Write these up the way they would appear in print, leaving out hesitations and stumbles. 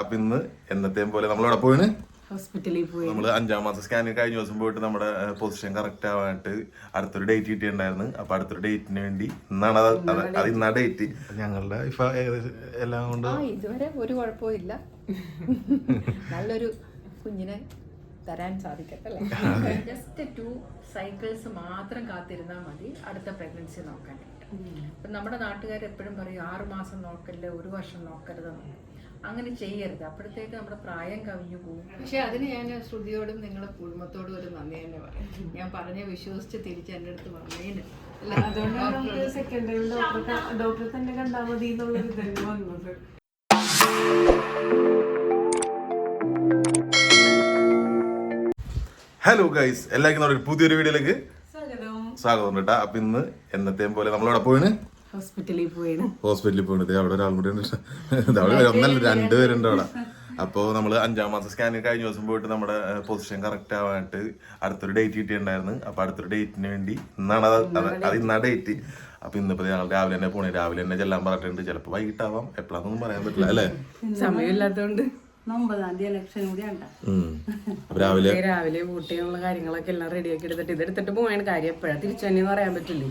അപ്പൊ ഇന്ന് എന്നത്തെയും പോലെ നമ്മളവിടെ പോയിന് ഹോസ്പിറ്റലിൽ പോയി. നമ്മള് 5ാം മാസം സ്കാനിങ് കഴിഞ്ഞ ദിവസം പോയിട്ട് നമ്മുടെ പൊസിഷൻ കറക്റ്റ് ആവാനായിട്ട് അടുത്തൊരു ഡേറ്റ് കിട്ടിയിട്ടുണ്ടായിരുന്നു. അപ്പൊ അടുത്തൊരു ഡേറ്റിന് വേണ്ടി ഇന്നാണ് അത് ഇന്നാ ഡേറ്റ്. ഞങ്ങളുടെ ഇപ്പൊ എല്ലാം കൊണ്ട് ഇതുവരെ ഒരു കുഴപ്പമില്ല. നല്ലൊരു കുഞ്ഞിനെ തരാൻ സാധിക്കട്ടല്ലേ. ജസ്റ്റ് 2 സൈക്കിൾസ് മാത്രം കാത്തിരുന്നാൽ മതി അടുത്ത പ്രഗ്നൻസി നോക്കാനായിട്ട്. ഇപ്പം നമ്മുടെ നാട്ടുകാർ എപ്പോഴും പറയും 6 മാസം നോക്കല്ലേ, 1 വർഷം നോക്കരുതെന്ന്. അങ്ങനെ ചെയ്യരുത്, അപ്പോഴത്തേക്ക് നമ്മുടെ പ്രായം കവിഞ്ഞു പോകും. പക്ഷെ അതിന് ഞാൻ ശ്രുതിയോടും നിങ്ങളുടെ കുടുംബത്തോടും ഒരു നന്ദി തന്നെ പറയും. ഞാൻ പറഞ്ഞ വിശ്വസിച്ച് തിരിച്ച് എൻ്റെ അടുത്ത് വന്നതിന്. അതുകൊണ്ട് സെക്കൻഡ് ടൈം ഡോക്ടറെ തന്നെ കണ്ടാൽ മതി എന്നുള്ളൊരു തന്നെ വന്നത്. ഹലോ ഗൈസ്, എല്ലാവർക്കും നമ്മുടെ പുതിയൊരു വീഡിയോയിലേക്ക് സ്വാഗതം കേട്ടാ. അപ്പൊ ഇന്ന് എന്നത്തെയും പോലെ നമ്മളവിടെ പോയിന് ഹോസ്പിറ്റലിൽ പോയിണത്. അവിടെ ഒരാളും കൂടി അവിടെ ഒന്നല്ല 2 പേരുണ്ട് അവിടെ. അപ്പോൾ നമ്മൾ 5ാം മാസം സ്കാനിങ് കഴിഞ്ഞ ദിവസം പോയിട്ട് നമ്മുടെ പൊസിഷൻ കറക്റ്റ് ആവാനായിട്ട് അടുത്തൊരു ഡേറ്റ് കിട്ടിയിട്ടുണ്ടായിരുന്നു. അപ്പൊ അടുത്തൊരു ഡേറ്റിന് വേണ്ടി ഇന്നാണ് അത് ഇന്നാ ഡേറ്റ്. അപ്പൊ ഇന്നിപ്പോ ഞങ്ങൾ രാവിലെ തന്നെ പോണേ, രാവിലെ തന്നെ ചെല്ലാൻ പറഞ്ഞിട്ടുണ്ട്. ചിലപ്പോൾ വൈകിട്ടാവാം, എപ്പോഴാന്നൊന്നും പറയാൻ പറ്റില്ല അല്ലേ, സമയമില്ലാത്തതുകൊണ്ട്. 9-ാം തീയതി ഇലക്ഷൻ കൂടി രാവിലെ ഊട്ടിയുള്ള കാര്യങ്ങളൊക്കെ എല്ലാം റെഡിയാക്കി എടുത്തിട്ട് ഇതെടുത്തിട്ട് പോയാണ് കാര്യം. എപ്പോഴാണ് തിരിച്ചു തന്നെ പറയാൻ പറ്റില്ലേ.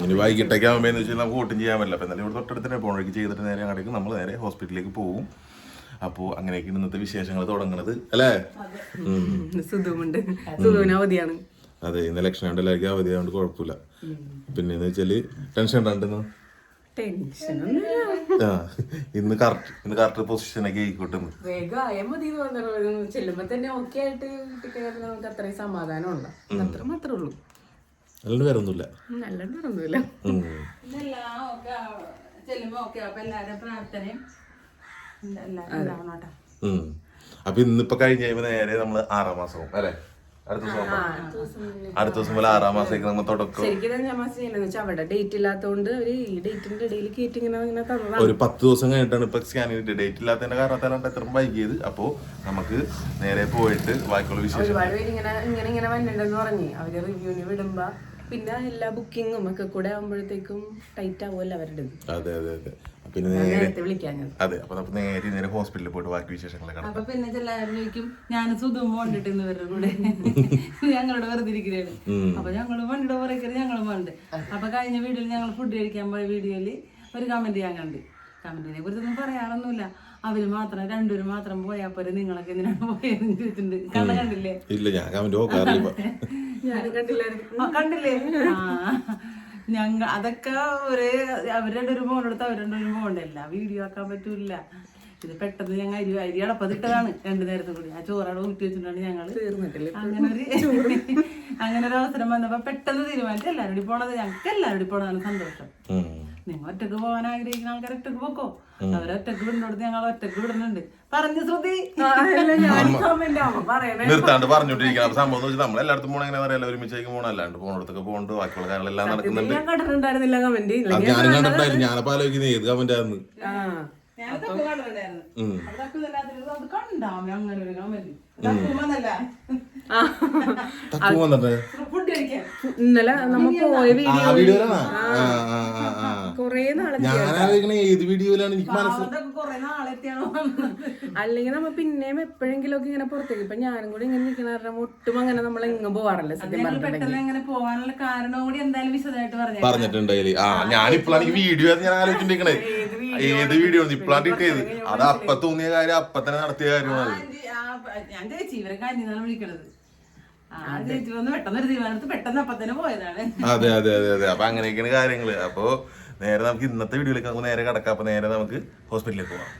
ഇനി വൈകിട്ടൊക്കെ ആകുമ്പോൾ വെച്ചാൽ നമുക്ക് വോട്ടും ചെയ്യാൻ പറ്റില്ല. അപ്പൊ എന്നാലും ഇവിടെ തൊട്ടടുത്ത് പോണേക്ക് ചെയ്തിട്ട് നേരെ അങ്ങോട്ടേക്ക് നമ്മൾ നേരെ ഹോസ്പിറ്റലിലേക്ക് പോകും. അപ്പോൾ അങ്ങനെയൊക്കെ ഇന്നത്തെ വിശേഷങ്ങൾ തുടങ്ങണത് അല്ലേ. സുധുമുണ്ട്, സുധുവിന് അവധിയാണ്. അതെ, ഇന്ന് ഇലക്ഷൻ ആണ്ട് എല്ലാവർക്കും അവധിയായതുകൊണ്ട് കുഴപ്പമില്ല. പിന്നെന്ന് വെച്ചാല് ടെൻഷൻ ഉണ്ടാണ്ടെന്ന് ഇന്ന് കറക്റ്റ് പൊസിഷനൊക്കെ ആയിക്കോട്ടെ. വേഗം മതി ചെല്ലുമ്പോ തന്നെ ഓക്കെ ആയിട്ട് നമുക്ക് അത്രയും സമാധാനം ഉള്ള അത്ര മാത്രമേ ഉള്ളൂ. നല്ലൊരു വേറൊന്നുമില്ല, നല്ലൊരു വേറൊന്നുമില്ല. ചെല്ലുമ്പോ ഓക്കെ. അപ്പൊ എല്ലാവരും പ്രാർത്ഥനയും അപ്പൊ ഇന്നിപ്പോ കഴിഞ്ഞ കഴിയുമ്പോ നേരെ നമ്മള് 6ാം മാസവും അല്ലെ. അടുത്ത ദിവസം പോലെ 6ാം മാസത്തേക്ക് നമ്മൾ തുടക്കം. അവിടെ ഡേറ്റ് ഇല്ലാത്തതുകൊണ്ട് അവര് ഈ ഡേറ്റിന്റെ ഇടയിൽ കേട്ട് ഇങ്ങനെ ഒരു 10 ദിവസം കഴിഞ്ഞിട്ടാണ് ഇപ്പൊ സ്കാൻ ചെയ്തിട്ട്. ഡേറ്റ് ഇല്ലാത്തതിന്റെ കാരണത്താലാണ് എത്ര വൈകിയത്. അപ്പൊ നമുക്ക് നേരെ പോയിട്ട് ബാക്കിയുള്ള വിശേഷം. ഒരുപാട് പേര് ഇങ്ങനെ വന്നിട്ടുണ്ടെന്ന് പറഞ്ഞ് അവര് റിവ്യൂവിന് വിടുമ്പോ പിന്നെ എല്ലാ ബുക്കിങ്ങും ഒക്കെ കൂടെ ആകുമ്പോഴത്തേക്കും ടൈറ്റ് ആവുമല്ലോ അവരുടെ. അതെ അതെ അതെ. പിന്നെ അതെ, അപ്പൊ നമുക്ക് നേരെ ഹോസ്പിറ്റലിൽ പോയിട്ട് ബാക്കി വിശേഷങ്ങളൊക്കെ. അപ്പൊ പിന്നെ എല്ലാവരും ചോദിക്കും ഞാൻ സുധും കൊണ്ടിട്ട് ഇവരുടെ കൂടെ ഞങ്ങളോട് വെറുതെ ഇരിക്കുകയാണ്. അപ്പൊ ഞങ്ങള് വണ്ടിയുടെ പുറകെ ഞങ്ങളും വേണ്ട. അപ്പൊ കഴിഞ്ഞ വീഡിയോയിൽ ഞങ്ങൾ ഫുഡ് കഴിക്കാൻ പോയ വീഡിയോയില് ഒരു കമന്റ് ഞാൻ കണ്ട്. കമന്റിനെ കുറിച്ചൊന്നും പറയാനൊന്നുമില്ല. അവര് മാത്രം 2 പേര് മാത്രം പോയാ പോലെ നിങ്ങളൊക്കെ എന്തിനാണ് പോയെന്ന് ചോദിച്ചിട്ടുണ്ട്. കണ്ടില്ലേ? ഇല്ല, ഞാൻ കമന്റ് കണ്ടില്ലേ? ഞങ്ങൾ അതൊക്കെ അവർ 2 പേരും പോകണ്ടെടുത്ത് അവർ 2 പേരും പോകണ്ടല്ല. വീഡിയോ ആക്കാൻ പറ്റൂല. ഇത് പെട്ടെന്ന് ഞങ്ങൾ അരി അടപ്പതിട്ടതാണ് 2 നേരത്തെ കൂടി. ആ ചോറവിടെ ഊറ്റി വെച്ചിട്ടാണ് ഞങ്ങൾ അങ്ങനെ ഒരു അവസരം വന്നപ്പോ പെട്ടെന്ന് തീരുമാനിച്ചു എല്ലാവരും കൂടി പോണത്. ഞങ്ങൾക്ക് എല്ലാവരും കൂടി പോണതാണ് സന്തോഷം. നിങ്ങൾ ഒറ്റക്ക് പോകാൻ ആഗ്രഹിക്കുന്ന ആൾക്കാർ ഒറ്റക്ക് പോക്കോ. അവരൊറ്റക്ക് വിടുന്നോടത്ത് ഞങ്ങൾ ഒറ്റക്ക് വിടുന്നുണ്ട്. പറഞ്ഞു ശ്രുതി നിർത്താണ്ട് പറഞ്ഞോണ്ടിരിക്കണം. സംഭവം വെച്ചാൽ നമ്മൾ എല്ലായിടത്തും പോകണം. എങ്ങനെ പറയാം, ഒരുമിച്ചേക്ക് പോകണം. അല്ലാണ്ട് പോകണടത്തൊക്കെ പോകുന്നുണ്ട്. ബാക്കിയുള്ള കാര്യങ്ങളെല്ലാം നടക്കുന്നുണ്ട്. ഞാനും കണ്ടിട്ടുണ്ടായിരുന്നു. ഞാനപ്പോ ആലോചിക്കുന്നത് ഏത് കമന്റ് ആയിരുന്നു. ഇന്നലെ നമ്മ പോയ വീഡിയോ കൊറേ ഞാനാലോചിക്കണ ഏത് വീഡിയോയിലാണ് എനിക്ക് അല്ലെങ്കിൽ നമ്മ പിന്നെയും എപ്പോഴെങ്കിലും ഒക്കെ ഇങ്ങനെ പുറത്തേക്ക്. ഇപ്പൊ ഞാനും കൂടി ഇങ്ങനെ നിൽക്കുന്ന കാരണം ഒട്ടും അങ്ങനെ നമ്മൾ എങ്ങും പോവാറില്ല. സത്യം പറഞ്ഞിട്ടുണ്ടെങ്കിൽ പോകാനുള്ള കാരണം കൂടി എന്തായാലും വിശദമായിട്ട് പറഞ്ഞിട്ടുണ്ടായില്ലേ. ഞാനിപ്പോഴാണ് എനിക്ക് വീഡിയോ ഞാൻ ആലോചിച്ചിട്ടുണ്ടെങ്കിൽ ഏത് വീഡിയോ ഇപ്പോഴാണ് കിട്ടിയത്. അത് അപ്പൊ തോന്നിയ കാര്യം അപ്പൊ തന്നെ നടത്തിയ കാര്യമാണ്. ഞാൻ ചേച്ചി ഇവരെ കാര്യം വിളിക്കണത്. ചേച്ചി വന്ന് പെട്ടെന്നൊരു തീരുമാനത്ത് പെട്ടെന്ന് അപ്പൊ തന്നെ പോയതാണ്. അതെ അതെ അതെ അതെ. അപ്പൊ അങ്ങനെയൊക്കെയാണ് കാര്യങ്ങള്. അപ്പൊ നേരെ നമുക്ക് ഇന്നത്തെ വീഡിയോയിലേക്ക് നമുക്ക് നേരെ കിടക്കാം. അപ്പൊ നേരെ നമുക്ക് ഹോസ്പിറ്റലിലേക്ക് പോകാം.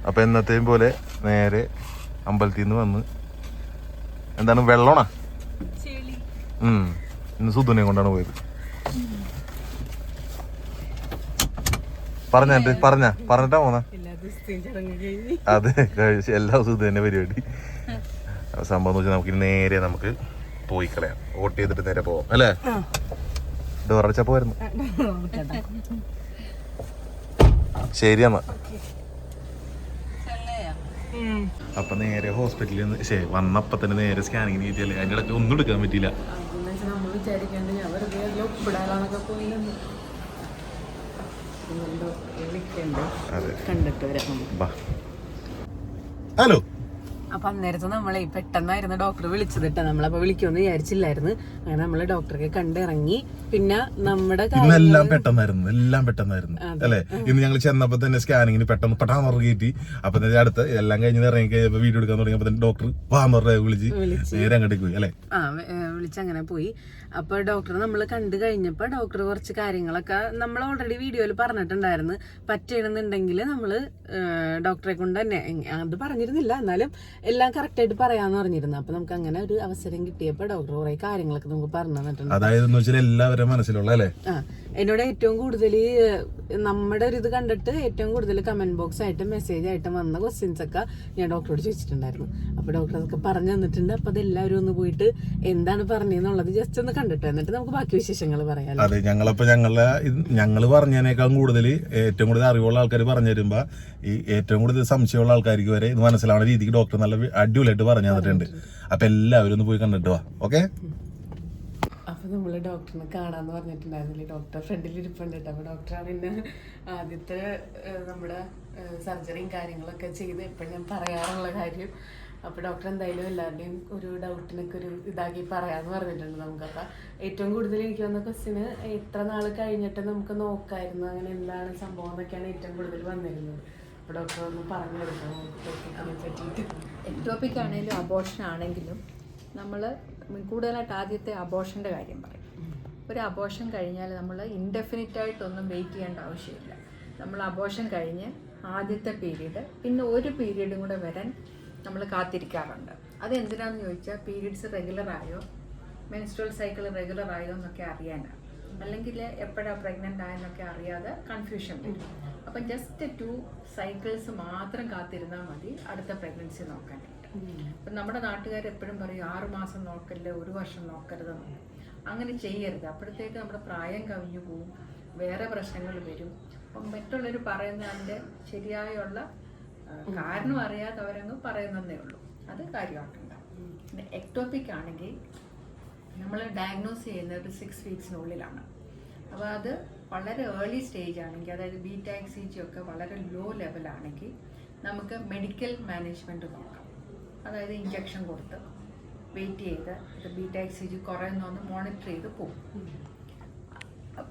അപ്പൊ എന്നത്തെയും പോലെ നേരെ അമ്പലത്തിൽ നിന്ന് വന്ന് എന്താണ് വെള്ളമാണോ ഇന്ന് സുധുനെ കൊണ്ടാണ് പോയത്. പറഞ്ഞിട്ടാ പോന്ന. അതെ, എല്ലാ ദിവസവും തന്നെ പരിപാടി. സംഭവം എന്ന് വെച്ചാൽ നമുക്ക് നേരെ നമുക്ക് പോയി കളയാം. വോട്ട് ചെയ്തിട്ട് നേരെ പോവാം അല്ലേ. ഡോറടച്ചപ്പോ വരുന്നു. ശരി എന്നാ. അപ്പൊ നേരെ ഹോസ്പിറ്റലിൽ നിന്ന് വന്നപ്പോ തന്നെ നേരെ സ്കാനിങ്ങിന് കിട്ടിയല്ലേ. അതിന്റെ ഇടയ്ക്ക് ഒന്നും എടുക്കാൻ പറ്റിയില്ല. കണ്ടിട്ട് വരാം നമുക്ക്. ഹലോ. അപ്പൊ അന്നേരത്ത് നമ്മളെ പെട്ടെന്നായിരുന്നു ഡോക്ടർ വിളിച്ചത് കേട്ടോ. നമ്മളപ്പോ വിളിക്കുമെന്ന് വിചാരിച്ചില്ലായിരുന്നു. അങ്ങനെ നമ്മള് ഡോക്ടറെ കണ്ടിറങ്ങി. പിന്നെ നമ്മുടെ എല്ലാം പെട്ടെന്നായിരുന്നു അല്ലെ. ഇന്ന് ഞങ്ങൾ ചെന്നപ്പോ തന്നെ സ്കാനിങ്ങിന് പെട്ടെന്ന് കയറ്റി. അപ്പൊ അടുത്ത് എല്ലാം കഴിഞ്ഞ് ഇറങ്ങി കഴിഞ്ഞപ്പോ വീഡിയോ എടുക്കാൻ തുടങ്ങിയപ്പോ തന്നെ ഡോക്ടർ വിളിച്ച് നേരെ അങ്ങോട്ടേക്ക് പോയി അല്ലെ. വിളിച്ചങ്ങനെ പോയി. അപ്പൊ ഡോക്ടറെ നമ്മൾ കണ്ടു കഴിഞ്ഞപ്പോ ഡോക്ടർ കുറച്ച് കാര്യങ്ങളൊക്കെ നമ്മൾ ഓൾറെഡി വീഡിയോയിൽ പറഞ്ഞിട്ടുണ്ടായിരുന്നു. പറ്റണമെന്നുണ്ടെങ്കിൽ നമ്മള് ഡോക്ടറെ കൊണ്ട് തന്നെ അത് പറഞ്ഞിരുന്നില്ല, എന്നാലും എല്ലാം കറക്റ്റ് ആയിട്ട് പറയാന്ന് പറഞ്ഞിരുന്നു. അപ്പൊ നമുക്ക് അങ്ങനെ ഒരു അവസരം കിട്ടിയപ്പോ ഡോക്ടർ കുറെ കാര്യങ്ങളൊക്കെ നമുക്ക് പറഞ്ഞു തന്നിട്ടുണ്ട്. അതായത് എല്ലാവരും മനസ്സിലുള്ള അല്ലേ. എന്നോട് ഏറ്റവും കൂടുതൽ നമ്മുടെ ഒരു ഇത് കണ്ടിട്ട് ഏറ്റവും കൂടുതൽ കമന്റ് ബോക്സ് ആയിട്ട് മെസ്സേജ് ആയിട്ട് വന്ന ക്വസ്റ്റ്യൻസ് ഒക്കെ ഞാൻ ഡോക്ടറോട് ചോദിച്ചിട്ടുണ്ടായിരുന്നു. അപ്പൊ ഡോക്ടർ അതൊക്കെ പറഞ്ഞു തന്നിട്ടുണ്ട്. അപ്പൊ അതെല്ലാവരും ഒന്ന് പോയിട്ട് എന്താണ് പറഞ്ഞെന്നുള്ളത് ജസ്റ്റ് ഒന്ന് കണ്ടിട്ട് എന്നിട്ട് നമുക്ക് ബാക്കി വിശേഷങ്ങൾ പറയാം. അതെ, ഞങ്ങള് പറഞ്ഞതിനേക്കാൾ കൂടുതൽ ഏറ്റവും കൂടുതൽ അറിവുള്ള ആൾക്കാർ പറഞ്ഞു തരുമ്പോ ഈ ഏറ്റവും കൂടുതൽ സംശയമുള്ള ആൾക്കാർക്ക് വരെ ഇത് മനസ്സിലാവുന്ന രീതിക്ക് ഡോക്ടർ നല്ല അടിപൊളിയായിട്ട് പറഞ്ഞു തന്നിട്ടുണ്ട്. അപ്പൊ എല്ലാവരും ഒന്ന് പോയി കണ്ടിട്ട് വാ. ഓക്കെ. അപ്പൊ നമ്മള് ഡോക്ടറിനെ കാണാന്ന് പറഞ്ഞിട്ടുണ്ടായിരുന്നില്ലേ. ഡോക്ടർ ഫ്രണ്ടിൽ ഇരിപ്പുണ്ട്. അപ്പൊ ഡോക്ടറാണ് പിന്നെ ആദ്യത്തെ നമ്മുടെ സർജറിയും കാര്യങ്ങളൊക്കെ ചെയ്ത് എപ്പോഴും ഞാൻ പറയാറുള്ള കാര്യം. അപ്പൊ ഡോക്ടർ എന്തായാലും എല്ലാവരുടെയും ഒരു ഡൗട്ടിനൊക്കെ ഒരു ഇതാക്കി പറയാന്ന് പറഞ്ഞിട്ടുണ്ട് നമുക്കപ്പൊ. ഏറ്റവും കൂടുതൽ എനിക്ക് വന്ന ക്വസ്റ്റ്യന് എത്ര നാൾ കഴിഞ്ഞിട്ട് നമുക്ക് നോക്കായിരുന്നു, അങ്ങനെ എന്താണ് സംഭവം എന്നൊക്കെയാണ് ഏറ്റവും കൂടുതൽ വന്നിരുന്നത്. അപ്പൊ ഡോക്ടർ ഒന്ന് പറഞ്ഞു കൊടുക്കണം അതിനെ പറ്റിയിട്ട്. എക്ടോപിക് ആണെങ്കിലും അബോർഷൻ ആണെങ്കിലും നമ്മൾ കൂടുതലായിട്ട് ആദ്യത്തെ അബോർഷൻ്റെ കാര്യം പറയും. ഒരു അബോർഷൻ കഴിഞ്ഞാൽ നമ്മൾ ഇൻഡെഫിനിറ്റായിട്ടൊന്നും വെയിറ്റ് ചെയ്യേണ്ട ആവശ്യമില്ല. നമ്മൾ അബോർഷൻ കഴിഞ്ഞ് ആദ്യത്തെ പീരീഡ് പിന്നെ ഒരു പീരീഡും കൂടെ വരാൻ നമ്മൾ കാത്തിരിക്കാറുണ്ട്. അതെന്തിനാണെന്ന് ചോദിച്ചാൽ പീരീഡ്സ് റെഗുലറായോ, മെൻസ്ട്രുവൽ സൈക്കിൾ റെഗുലറായോ എന്നൊക്കെ അറിയാനാണ്. അല്ലെങ്കിൽ എപ്പോഴാണ് പ്രഗ്നൻ്റ് ആയെന്നൊക്കെ അറിയാതെ കൺഫ്യൂഷൻ വരും. അപ്പം ജസ്റ്റ് 2 സൈക്കിൾസ് മാത്രം കാത്തിരുന്നാൽ മതി അടുത്ത പ്രഗ്നൻസി നോക്കാനായിട്ട്. അപ്പം നമ്മുടെ നാട്ടുകാർ എപ്പോഴും പറയും 6 മാസം നോക്കല്ലേ, 1 വർഷം നോക്കരുതെന്ന്. അങ്ങനെ ചെയ്യരുത്. അപ്പോഴത്തേക്ക് നമ്മുടെ പ്രായം കവിഞ്ഞു പോവും, വേറെ പ്രശ്നങ്ങൾ വരും. അപ്പം മറ്റുള്ളവർ പറയുന്നതിൻ്റെ ശരിയായുള്ള കാരണം അറിയാതെ അവരങ്ങ് പറയുന്നതേ ഉള്ളൂ. അത് കാര്യമാക്കണ്ട. പിന്നെ എക്ടോപിക് ആണെങ്കിൽ നമ്മൾ ഡയഗ്നോസ് ചെയ്യുന്നത് ഒരു 6 വീക്സിനുള്ളിലാണ്. അപ്പോൾ അത് വളരെ ഏർലി സ്റ്റേജ് ആണെങ്കിൽ, അതായത് ബീറ്റാക്സിജി ഒക്കെ വളരെ ലോ ലെവലാണെങ്കിൽ നമുക്ക് മെഡിക്കൽ മാനേജ്മെൻറ്റ് നോക്കാം. അതായത് ഇഞ്ചക്ഷൻ കൊടുത്ത് വെയിറ്റ് ചെയ്ത് ഇത് ബീറ്റാക്സിജി കുറയുന്നൊന്ന് മോണിറ്റർ ചെയ്ത് പോകും.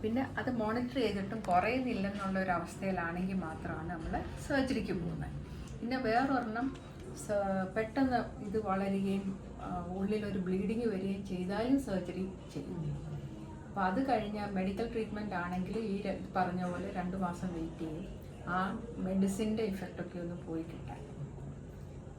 പിന്നെ അത് മോണിറ്റർ ചെയ്തിട്ടും കുറയുന്നില്ലെന്നുള്ളൊരവസ്ഥയിലാണെങ്കിൽ മാത്രമാണ് നമ്മൾ സർജറിക്ക് പോകുന്നത്. പിന്നെ വേറൊരെണ്ണം പെട്ടെന്ന് ഇത് വളരുകയും ഉള്ളിലൊരു ബ്ലീഡിങ് വരികയും ചെയ്താലും സർജറി ചെയ്യും. അപ്പോൾ അത് കഴിഞ്ഞാൽ മെഡിക്കൽ ട്രീറ്റ്മെൻറ്റ് ആണെങ്കിൽ ഈ പറഞ്ഞ പോലെ 2 മാസം വെയിറ്റ് ചെയ്യും, ആ മെഡിസിൻ്റെ ഇഫക്റ്റൊക്കെ ഒന്ന് പോയി കിട്ടാൻ.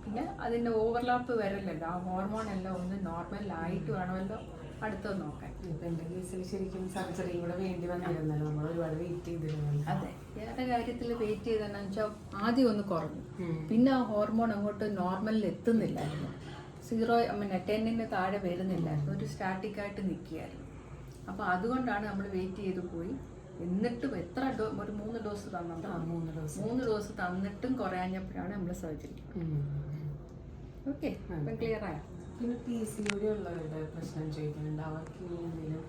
പിന്നെ അതിൻ്റെ ഓവർലാപ്പ് വരില്ലല്ലോ, ആ ഹോർമോൺ എല്ലാം ഒന്ന് നോർമലായിട്ട് വേണമല്ലോ അടുത്തത് നോക്കാൻ. ഇപ്പം എൻ്റെ കേസിൽ ശരിക്കും സർജറിയും കൂടെ വേണ്ടി വന്നിരുന്നല്ലോ, നമ്മൾ ഒരുപാട് വെയിറ്റ് ചെയ്തിരുന്നു. അതെ, വേറെ കാര്യത്തിൽ വെയിറ്റ് ചെയ്തെന്നു വെച്ചാൽ ആദ്യം ഒന്ന് കുറഞ്ഞു, പിന്നെ ആ ഹോർമോൺ അങ്ങോട്ട് നോർമലിൽ എത്തുന്നില്ലായിരുന്നു. 10ന് താഴെ വരുന്നില്ലായിരുന്നു, ഒരു സ്റ്റാറ്റിക്കായിട്ട് നിൽക്കുകയായിരുന്നു. അപ്പോൾ അതുകൊണ്ടാണ് നമ്മൾ വെയിറ്റ് ചെയ്ത് പോയി. എന്നിട്ടും എത്ര ഒരു 3 ഡോസ് തന്നിട്ട് 3 ഡോസ് തന്നിട്ടും കുറയാഞ്ഞപ്പോഴാണ് നമ്മൾ സർജറി. ഓക്കെ, അപ്പം ക്ലിയർ ആയോ? പിന്നെ PCOD ഉള്ളവരുടെ പ്രശ്നം ചോദിക്കുന്നുണ്ട്, അവർക്ക് ഇനി എന്തെങ്കിലും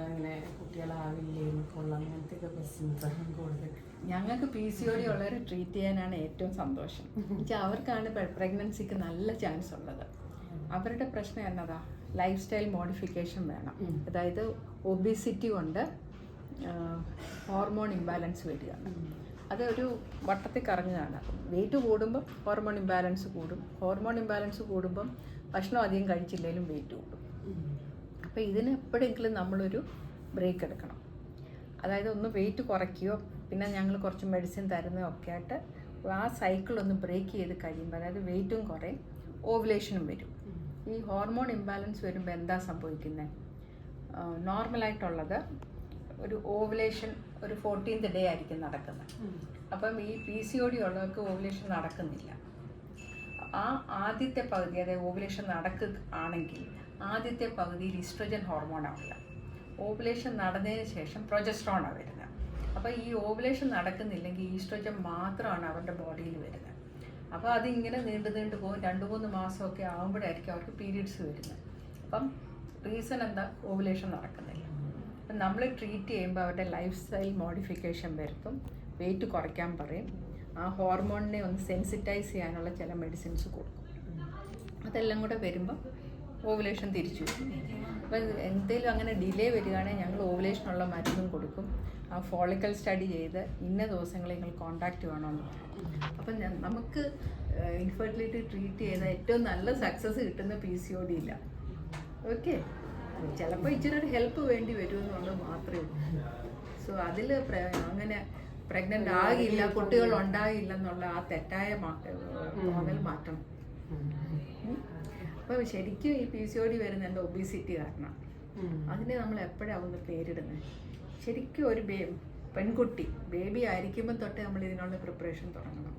അങ്ങനെ കുട്ടികളാവില്ലേ എന്നൊക്കെയുള്ള അങ്ങനത്തെയൊക്കെ ക്വസ്റ്റ്യൻസ് കൂടുതൽ. ഞങ്ങൾക്ക് PCOD ഉള്ളവരെ ട്രീറ്റ് ചെയ്യാനാണ് ഏറ്റവും സന്തോഷം. എന്നുവെച്ചാൽ അവർക്കാണ് പ്രഗ്നൻസിക്ക് നല്ല ചാൻസ് ഉള്ളത്. അവരുടെ പ്രശ്നം എന്നതാ, ലൈഫ് സ്റ്റൈൽ മോഡിഫിക്കേഷൻ വേണം. അതായത് ഒബിസിറ്റി കൊണ്ട് ഹോർമോൺ ഇംബാലൻസ് വരിക. അതൊരു വട്ടത്തിൽ കറങ്ങുകയാണ്. വെയിറ്റ് കൂടുമ്പം ഹോർമോൺ ഇംബാലൻസ് കൂടും, ഹോർമോൺ ഇംബാലൻസ് കൂടുമ്പം ഭക്ഷണം അധികം കഴിച്ചില്ലെങ്കിലും വെയിറ്റ് കൂടും. അപ്പോൾ ഇതിന് എപ്പോഴെങ്കിലും നമ്മളൊരു ബ്രേക്ക് എടുക്കണം. അതായത് ഒന്ന് വെയിറ്റ് കുറയ്ക്കുകയോ പിന്നെ ഞങ്ങൾ കുറച്ച് മെഡിസിൻ തരുന്നതോ ഒക്കെ ആയിട്ട് ആ സൈക്കിളൊന്ന് ബ്രേക്ക് ചെയ്ത് കഴിയുമ്പോൾ, അതായത് വെയിറ്റും കുറയും, ഓവുലേഷനും വരും. ഈ ഹോർമോൺ ഇംബാലൻസ് വരുമ്പോൾ എന്താ സംഭവിക്കുന്നത്? നോർമലായിട്ടുള്ളത് ഒരു ഓവുലേഷൻ ഒരു 14th ഡേ ആയിരിക്കും നടക്കുന്നത്. അപ്പം ഈ PCOD ഉള്ളവർക്ക് ഓവുലേഷൻ നടക്കുന്നില്ല. ആ ആദ്യത്തെ പകുതി, അതായത് ഓവുലേഷൻ ആണെങ്കിൽ ആദ്യത്തെ പകുതിയിൽ ഈസ്ട്രോജൻ ഹോർമോണാണില്ല. ഓവുലേഷൻ നടന്നതിന് ശേഷം പ്രൊജസ്ട്രോണാണ് വരുന്നത്. അപ്പോൾ ഈ ഓവുലേഷൻ നടക്കുന്നില്ലെങ്കിൽ ഈസ്ട്രോജൻ മാത്രമാണ് അവരുടെ ബോഡിയിൽ വരുന്നത്. അപ്പോൾ അതിങ്ങനെ നീണ്ടു പോകും. 2-3 മാസമൊക്കെ ആകുമ്പോഴായിരിക്കും അവർക്ക് പീരീഡ്സ് വരുന്നത്. അപ്പം റീസൺ എന്താ? ഓവുലേഷൻ നടക്കുന്നില്ല. അപ്പം നമ്മൾ ട്രീറ്റ് ചെയ്യുമ്പോൾ അവരുടെ ലൈഫ് സ്റ്റൈൽ മോഡിഫിക്കേഷൻ വരുത്തും, വെയിറ്റ് കുറയ്ക്കാൻ പറയും, ആ ഹോർമോണിനെ ഒന്ന് സെൻസിറ്റൈസ് ചെയ്യാനുള്ള ചില മെഡിസിൻസ് കൊടുക്കും. അതെല്ലാം കൂടെ വരുമ്പോൾ ഓവുലേഷൻ തിരിച്ചു വരും. അപ്പം എന്തെങ്കിലും അങ്ങനെ ഡിലേ വരികയാണെങ്കിൽ ഞങ്ങൾ ഓവുലേഷനുള്ള മരുന്നും കൊടുക്കും. ആ ഫോളിക്കൽ സ്റ്റഡി ചെയ്ത് ഇന്ന ദിവസങ്ങളിൽ നിങ്ങൾ കോൺടാക്റ്റ് വേണമെന്ന് പറയും. അപ്പം നമുക്ക് ഇൻഫെർട്ടിലിറ്റി ട്രീറ്റ് ചെയ്ത ഏറ്റവും നല്ല സക്സസ് കിട്ടുന്ന PCOD ഇല്ല. ഓക്കെ, ചിലപ്പോൾ ഇച്ചിരി ഒരു ഹെൽപ്പ് വേണ്ടി വരുമെന്നുള്ളത് മാത്രമേ ഉള്ളൂ. സോ അതിൽ അങ്ങനെ പ്രഗ്നൻ്റ് ആകില്ല, കുട്ടികൾ ഉണ്ടാകില്ല എന്നുള്ള ആ തെറ്റായ തോന്നൽ മാറ്റണം. അപ്പോൾ ശരിക്കും ഈ PCOD വരുന്നതിൻ്റെ ഒബീസിറ്റി കാരണം. അതിനെ നമ്മൾ എപ്പോഴാണ് ഒന്ന് പേരിടുന്നത്? ശരിക്കും ഒരു പെൺകുട്ടി ബേബി ആയിരിക്കുമ്പോൾ തൊട്ടേ നമ്മൾ ഇതിനുള്ള പ്രിപ്പറേഷൻ തുടങ്ങണം.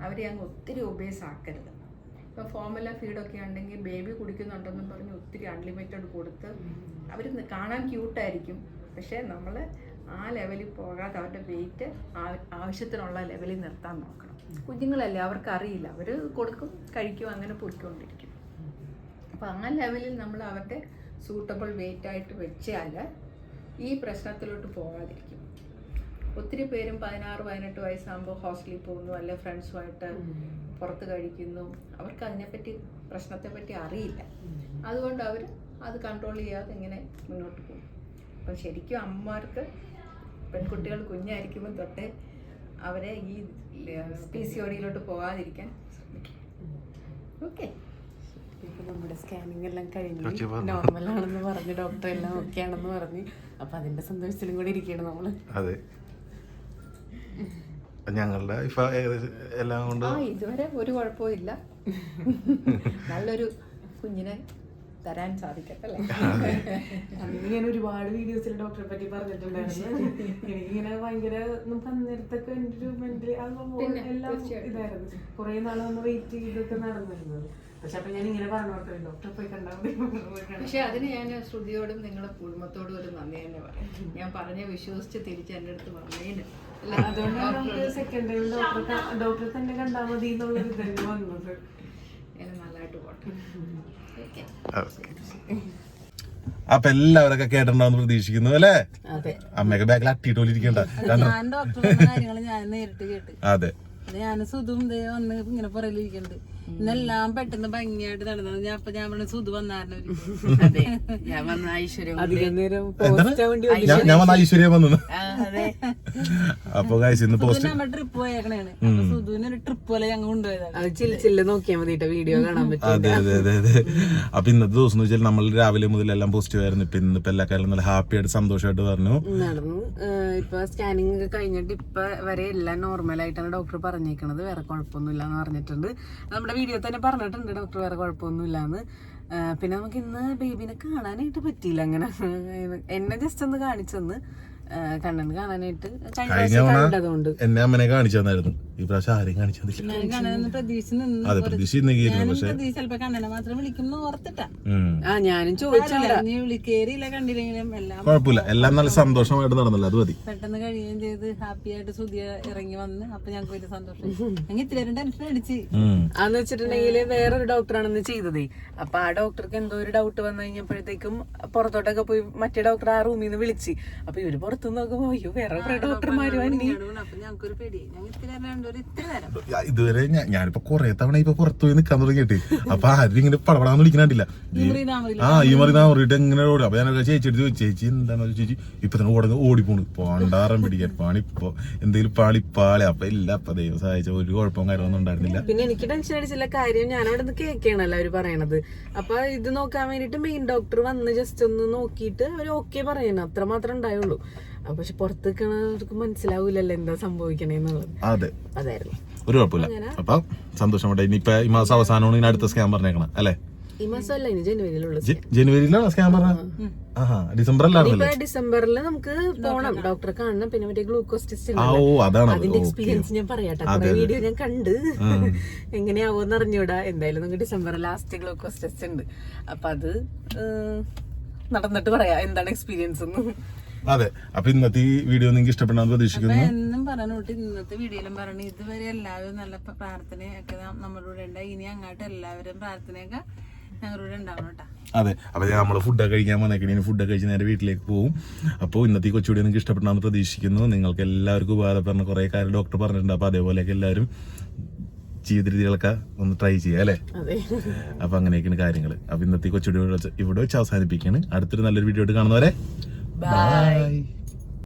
അവരെ അങ്ങ് ഒത്തിരി ഒബേസ് ആക്കരുത്. ഇപ്പോൾ ഫോർമുല ഫീഡൊക്കെ ഉണ്ടെങ്കിൽ ബേബി കുടിക്കുന്നുണ്ടെന്നും പറഞ്ഞ് ഒത്തിരി അൺലിമിറ്റഡ് കൊടുത്ത് അവർ കാണാൻ ക്യൂട്ടായിരിക്കും, പക്ഷേ നമ്മൾ ആ ലെവലിൽ പോകാതെ അവരുടെ വെയിറ്റ് ആവശ്യത്തിനുള്ള ലെവലിൽ നിർത്താൻ നോക്കണം. കുഞ്ഞുങ്ങളല്ലേ, അവർക്ക് അറിയില്ല, അവർ കൊടുക്കും, കഴിക്കും, അങ്ങനെ പൊയ്ക്കൊണ്ടിരിക്കും. അപ്പോൾ ആ ലെവലിൽ നമ്മൾ അവരുടെ സൂട്ടബിൾ വെയിറ്റായിട്ട് വെച്ചാൽ ഈ പ്രശ്നത്തിലോട്ട് പോകാതിരിക്കും. ഒത്തിരി പേരും 16-18 വയസ്സാകുമ്പോൾ ഹോസ്റ്റലിൽ പോകുന്നു, അല്ലെ ഫ്രണ്ട്സുമായിട്ട് പുറത്ത് കഴിക്കുന്നു. അവർക്ക് അതിനെപ്പറ്റി പ്രശ്നത്തെപ്പറ്റി അറിയില്ല. അതുകൊണ്ട് അവർ അത് കൺട്രോൾ ചെയ്യാതെ ഇങ്ങനെ മുന്നോട്ട് പോകും. അപ്പം ശരിക്കും അമ്മമാർക്ക് പെൺകുട്ടികൾ കുഞ്ഞായിരിക്കുമ്പോൾ തൊട്ടേ അവരെ ഈ PCODയിലോട്ട് പോകാതിരിക്കാൻ ശ്രമിക്കും. ഓക്കെ, ഇപ്പം നമ്മുടെ സ്കാനിങ് എല്ലാം കഴിഞ്ഞ് നോർമലാണെന്ന് പറഞ്ഞ് ഡോക്ടർ എല്ലാം ഓക്കെ ആണെന്ന് പറഞ്ഞ് അപ്പം അതിൻ്റെ സന്തോഷത്തിലും കൂടി ഇരിക്കണം നമ്മൾ. അതെ, ഞങ്ങളുടെ എല്ലാം കൊണ്ട് ഇതുവരെ ഒരു കുഴപ്പമില്ല. നല്ലൊരു കുഞ്ഞിനെ തരാൻ സാധിക്കട്ടെ. അന്ന് ഞാൻ ഒരുപാട് വീഡിയോസിൽ ഡോക്ടറെ പറ്റി പറഞ്ഞിട്ടുണ്ടായിരുന്നു. എനിക്കിങ്ങനെ ഭയങ്കര നേരത്തൊക്കെ എൻ്റെ ഒരു മെന്റലി എല്ലാം ഇതായിരുന്നു. കുറേ നാൾ ഒന്ന് വെയിറ്റ് ചെയ്തൊക്കെ നടന്നിരുന്നത്. പക്ഷെ അപ്പൊ ഞാൻ ഇങ്ങനെ പറഞ്ഞു ഡോക്ടറെ പോയി കണ്ടാൽ മതി. പക്ഷെ അതിന് ഞാൻ ശ്രുതിയോടും നിങ്ങളുടെ കുടുംബത്തോടും ഒരു നന്ദി തന്നെ പറയാം. ഞാൻ പറഞ്ഞ വിശ്വസിച്ച് തിരിച്ച് എൻ്റെ അടുത്ത് വന്നതിന്. അതുകൊണ്ടാണ് നമുക്ക് സെക്കൻഡ് ടൈം ഡോക്ടറെ തന്നെ കണ്ടാൽ മതി എന്നുള്ളൊരു ഇതന്നെ വന്നത്. ഞാൻ നല്ലതായിട്ട് പോട്ടെ. അപ്പൊ എല്ലാവരൊക്കെ കേട്ടിട്ടുണ്ടാവും പ്രതീക്ഷിക്കുന്നു അല്ലേ? അമ്മയൊക്കെ ബാക്കിൽ അട്ടിട്ടോലിരിക്കണ്ട. ഞാൻ ഡോക്ടറുടെ കാര്യങ്ങൾ ഞാൻ നേരിട്ട് കേട്ട്. അതെ, ഞാൻ സുധും വന്ന് ഇങ്ങനെ പുറകിലിരിക്കണ്ട്. ഇന്നെല്ലാം പെട്ടെന്ന് ഭംഗിയായിട്ട് നടന്നത്. ഞാൻ പറഞ്ഞു സുധു വന്നായിരുന്നു. ഞാൻ വന്ന ഐശ്വര്യം ഞാൻ വന്ന ഐശ്വര്യം വന്നു. അപ്പൊ ഇന്ന് പോസ്റ്റ് നമ്മൾ ട്രിപ്പ് പോയേക്കണേണ്. സുധുവിന് ഒരു ട്രിപ്പ് പോലെ ഞങ്ങൾ കൊണ്ടുപോയതാണ്. അത് ചില്ല നോക്കിയാൽ മതി വീഡിയോ കാണാൻ പറ്റും. അതെ അതെ അതെ അതെ. അപ്പൊ ഇന്നത്തെ ദിവസം എന്ന് വെച്ചാൽ നമ്മൾ രാവിലെ മുതൽ എല്ലാം പോസിറ്റീവ് ആയിരുന്നു. ഇപ്പൊ ഇന്നിപ്പോ എല്ലാ കാര്യം നല്ല ഹാപ്പി ആയിട്ട് സന്തോഷമായിട്ട് നടന്നു. ഇപ്പൊ സ്കാനിങ് ഒക്കെ കഴിഞ്ഞിട്ട് ഇപ്പൊ വരെ എല്ലാം നോർമലായിട്ടാണ് ഡോക്ടർ പറഞ്ഞേക്കണത്. വേറെ കുഴപ്പമൊന്നുമില്ല എന്ന് പറഞ്ഞിട്ടുണ്ട്. നമ്മുടെ വീഡിയോ തന്നെ പറഞ്ഞിട്ടുണ്ട് ഡോക്ടർ വേറെ കുഴപ്പമൊന്നുമില്ലാന്ന്. പിന്നെ നമുക്ക് ഇന്ന് ബേബിനെ കാണാനായിട്ട് പറ്റിയില്ല. അങ്ങനെ എന്നെ ജസ്റ്റ് ഒന്ന് കാണിച്ചെന്ന് കണ്ണന് കാണാനായിട്ട് കണ്ടതുകൊണ്ട് എന്നെ അമ്മനെ കാണിച്ചു തന്നായിരുന്നു. ഈ പ്രാവശ്യം ആരെയും കാണിച്ചു തന്നില്ല. അതെ, പ്രതീക്ഷിച്ചിരുന്നെങ്കിലും പക്ഷെ ചിലപ്പോ കണ്ണനെ മാത്രം വിളിക്കുന്നു ഓർത്തിട്ടാ. ഞാനും ചോദിച്ചില്ല, നീ വിളിക്കേറിയില്ല കണ്ടില്ലെങ്കിലും എല്ലാം കുഴപ്പമില്ല. എല്ലാം നല്ല സന്തോഷമായിട്ട് നടന്നല്ലോ, അത് മതി. പെട്ടെന്ന് കഴിയുകയും ചെയ്ത് ഹാപ്പി ആയിട്ട് സുധിയ ഇറങ്ങി വന്ന്. അപ്പൊ ഞങ്ങൾക്ക് വലിയ സന്തോഷം. ഞങ്ങൾ ഇത്തിരി ടെൻഷൻ അടിച്ച് അന്ന് വെച്ചിട്ടുണ്ടെങ്കിൽ വേറൊരു ഡോക്ടറാണെന്ന് ചെയ്തതേ. അപ്പൊ ആ ഡോക്ടർക്ക് എന്തോ ഒരു ഡൗട്ട് വന്നു കഴിഞ്ഞപ്പോഴത്തേക്കും പുറത്തോട്ടൊക്കെ പോയി മറ്റേ ഡോക്ടർ ആ റൂമിൽ നിന്ന് വിളിച്ച്. അപ്പൊ ഇവര് പുറത്തു നോക്കുമ്പോ അയ്യോ വേറെ ഡോക്ടർമാരും അപ്പൊ ഞങ്ങൾക്കൊരു പേടി. ഞങ്ങൾ ഇത്തിരി നേരം ഇതുവരെ ഞാനിപ്പോ കൊറേ തവണ ഇപ്പൊ പുറത്തു പോയി നിക്കാൻ തുടങ്ങിയിട്ട് അപ്പൊ ആരും ഇങ്ങനെ പടപടാന്ന് വിളിക്കണ്ടില്ല. ഈ മറി നാറിയിട്ട് എങ്ങനെ ഓടും. അപ്പൊ ഞാനൊക്കെ ചേച്ചിട്ട് ചോദിച്ചു, ചേച്ചി എന്താണെന്ന് ചേച്ചി ഇപ്പൊ തന്നെ ഓടിപ്പോണ് പാണ്ടാറം പിടിക്കാൻ പാണിപ്പോ എന്തെങ്കിലും പാളി. അപ്പൊ ഇല്ല, അപ്പൊ ദൈവം സഹായിച്ച ഒരു കുഴപ്പവും കാര്യമൊന്നും ഉണ്ടായിരുന്നില്ല. പിന്നെ എനിക്ക് ടെൻഷൻ അടിച്ചില്ല കാര്യം. ഞാൻ അവിടെ നിന്ന് കേൾക്കുകയാണല്ലോ അവര് പറയണത്. അപ്പൊ ഇത് നോക്കാൻ വേണ്ടിട്ട് മെയിൻ ഡോക്ടർ വന്ന് ജസ്റ്റ് ഒന്ന് നോക്കിയിട്ട് അവര് ഓക്കെ പറയണം, അത്ര മാത്രമേ ഉണ്ടായുള്ളൂ. പക്ഷെ പുറത്ത് നിൽക്കണവർക്ക് മനസ്സിലാവൂലല്ലോ എന്താ സംഭവിക്കണേന്നുള്ളത്. അതെ, അതായിരുന്നു. ഒരു കുഴപ്പമില്ല. അപ്പൊ സന്തോഷമായിട്ട് ഇനിയിപ്പൊ ഈ മാസം അവസാനമാണ് ഇനി അടുത്ത സ്കാൻ പറഞ്ഞേക്കണം അല്ലേ? ഈ മാസമല്ല, ഇനി ജനുവരിയിലുള്ള ജനുവരിയിലാണ് സ്കാൻ പറഞ്ഞ. ഡിസംബറിലാണല്ലേ? ഡിസംബറിൽ നമുക്ക് പോണം, ഡോക്ടറെ കാണണം. പിന്നെ മറ്റേ ഗ്ലൂക്കോസ് ടെസ്റ്റ് അതിന്റെ എക്സ്പീരിയൻസ് ഞാൻ പറയാട്ടെ. വീഡിയോ ഞാൻ കണ്ട് എങ്ങനെയാവോന്ന് അറിഞ്ഞൂടാ. എന്തായാലും നമുക്ക് ഡിസംബർ ലാസ്റ്റ് ഗ്ലൂക്കോസ് ടെസ്റ്റ് ഉണ്ട്. അപ്പൊ അത് നടന്നിട്ട് പറയാം എന്താണ് എക്സ്പീരിയൻസ് എന്ന്. അതെ, അപ്പൊ ഇന്നത്തെ ഈ വീഡിയോ നിങ്ങൾക്ക് ഇഷ്ടപ്പെടാന്ന് പ്രതീക്ഷിക്കുന്നു. എന്നും പറഞ്ഞോട്ട് ഇന്നത്തെ വീഡിയോയിലും പറഞ്ഞു ഇതുവരെ എല്ലാവരും നല്ല പ്രാർത്ഥനയൊക്കെ നമ്മളോട് ഉണ്ടായി. ഇനി അങ്ങോട്ട് എല്ലാവരും പ്രാർത്ഥനയൊക്കെ ഞങ്ങളോട് ഉണ്ടാവണം കേട്ടാ. അതെ, അപ്പോൾ നമ്മൾ ഫുഡൊക്കെ കഴിക്കാൻ വന്നേക്കണേ, ഫുഡൊക്കെ കഴിച്ച് നേരെ വീട്ടിലേക്ക് പോകും. അപ്പോൾ ഇന്നത്തെ ഈ കൊച്ചുകൂടി നിങ്ങൾക്ക് ഇഷ്ടപ്പെട്ടാന്ന് പ്രതീക്ഷിക്കുന്നു. നിങ്ങൾക്ക് എല്ലാവർക്കും ഉപകാരപ്പെടുന്ന കുറേ കാര്യം ഡോക്ടർ പറഞ്ഞിട്ടുണ്ട്. അപ്പോൾ അതേപോലെയൊക്കെ എല്ലാവരും ജീവിത രീതികളൊക്കെ ഒന്ന് ട്രൈ ചെയ്യുക അല്ലേ. അപ്പോൾ അങ്ങനെയൊക്കെയാണ് കാര്യങ്ങൾ. അപ്പോൾ ഇന്നത്തെ കൊച്ചുകൂടി ഇവിടെ വെച്ച് അവസാനിപ്പിക്കുകയാണ്. അടുത്തൊരു നല്ലൊരു വീഡിയോ ആയിട്ട് കാണുന്നവരെ ബൈ.